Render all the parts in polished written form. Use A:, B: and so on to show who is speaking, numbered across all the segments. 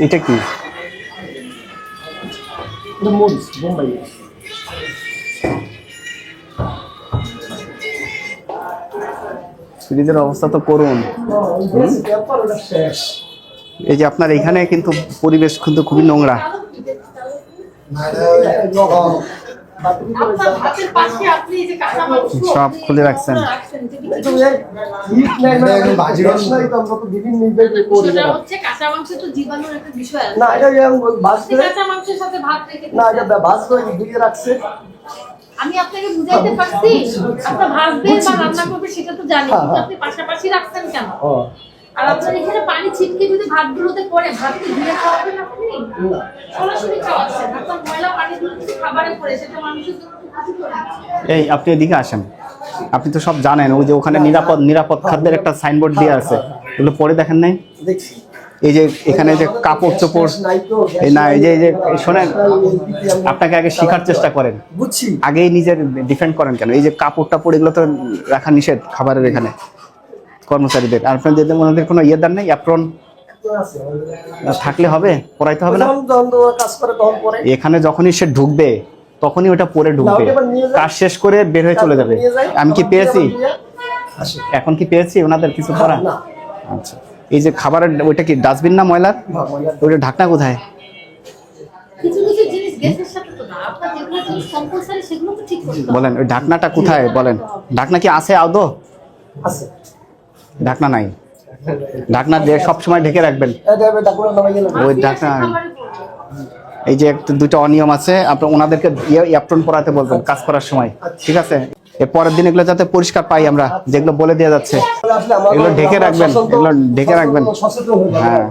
A: এটা কি?
B: বোম্বাই।
A: ফ্রিজের অবস্থা তো করুন। এই যে আপনার এখানে কিন্তু পরিবেশ কিন্তু খুবই নোংরা। সব খুলে রাখছেন।
C: আমি আপনাকে বুঝাইতে পারছি, আপনি ভাজবেন বা রান্না করবেন সেটা তো জানি, কিন্তু আপনি পাশাপাশি রাখছেন কেন? আর আপনার এখানে পানি ছিটকে যদি ভাতগুলোতে পড়ে, ভাত কি ধুয়ে খাওয়াবেন আপনি? সরাসরি খাওয়াচ্ছেন। আপনার ময়লা পানিগুলো যদি খাবারে পড়ে, সেটা মানুষের জন্য খুব ক্ষতি করে।
A: এই আপনি এদিকে আসেন, আপনি তো সব জানেন। ওই যে ওখানে নিরাপদ খাদ্যের একটা সাইনবোর্ড দিয়ে আছে, এগুলো পরে দেখেন নাই?
B: দেখছি।
A: এই যে এখানে যে কাপড় চোপড়, এই না এই যে শোনেন, আপনাকে আগে শেখার চেষ্টা করেন,
B: বুঝছি,
A: আগেই নিজের ডিফেন্ড করেন কেন? এই যে কাপড় টাপড় এগুলো তো রাখা নিষেধ খাবারের এখানে কর্মচারীদের। আর আপনাদের ওনাদের কোনো ইয়ে দেন নাই? অ্যাপ্রন থাকলে হবে, পরাইতে হবে না? এখানে যখনই সে ঢুকবে তখনই ওটা পরে ঢুকবে, কাজ শেষ করে বের হয়ে চলে যাবে। আমি কি পেয়েছি এখন? কি পেয়েছি ওনাদের কিছু করা? আচ্ছা, এই যে খাবারের ওইটা কি ডাস্টবিন না ময়লার? ওইটা ঢাকনা কোথায়? বলেন ওই ঢাকনাটা কোথায় বলেন? ঢাকনা কি আছে আদৌ? ঢাকনা নাই। ঢাকনা দিয়ে সবসময় ঢেকে রাখবেন। ওই ঢাকনা, এই যে দুটো অনিয়ম আছে, আপনার ওনাদেরকে অ্যাপ্রন পরাতে বলবেন কাজ করার সময়, ঠিক আছে? এর পরের দিন এগুলো যাতে পরিষ্কার পাই আমরা, যেগুলো বলে দেওয়া যাচ্ছে এগুলো ঢেকে রাখবেন, এগুলো ঢেকে রাখবেন। হ্যাঁ,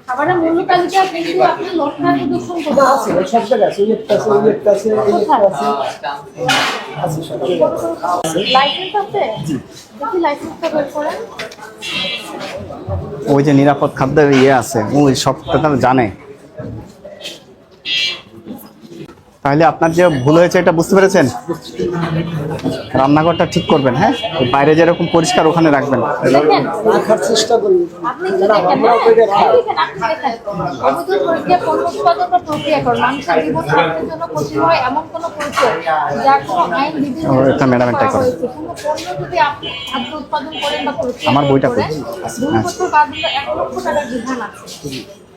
C: খাবারের মূল্য তালিকা কিন্তু আপনি লটনা প্রদর্শন করতে আছে,
B: সব জায়গায় আছে, একটা আছে, ওই একটা আছে, এই একটা আছে, আছে সব।
C: লাইসেন্স আছে? জি। দেখি লাইসেন্সটা বের করেন।
A: ওই যে নিরাপদ খাদ্যের ইয়ে আছে, ওই সবটা তারা জানে। তাহলে আপনার যে ভুল হয়েছে এটা বুঝতে পেরেছেন? রান্নাঘরটা ঠিক করবেন, হ্যাঁ? বাইরে যেরকম পরিষ্কার ওখানে রাখবেন।
B: রাখার চেষ্টা করি।
C: আপনি কি দেখেন, অবৈধ প্রক্রিয়া পণ্য উৎপাদন বা প্রক্রিয়াকরণ মানুষের জীবন স্বাস্থ্যের জন্য ক্ষতি হয় এমন কোনো পরিচয় যার কোনো আইন বিধি পণ্য যদি আপনি খাদ্য উৎপাদন করেন বা প্রক্রিয়া করেন, 2 বছর বা 1 লক্ষ টাকার বিধান আছে।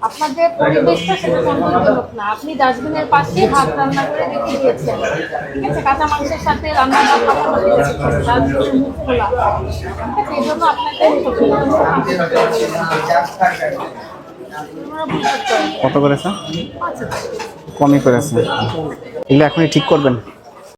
C: আপনাদের পরিবেশটা সেটা সন্দেহজনক না। আপনি ডাস্টবিনের পাশে ভাত রান্না করে রেখে দিয়েছেন, ঠিক আছে? কাঁচা মাংসের সাথে রান্না পাশাপাশি রেখেছেন, ডাস্টবিনের মুখ খোলা, ঠিক আছে? এই জন্য আপনাকে
A: কত করেছে? কমই করেছে। এগুলো এখনই ঠিক করবেন।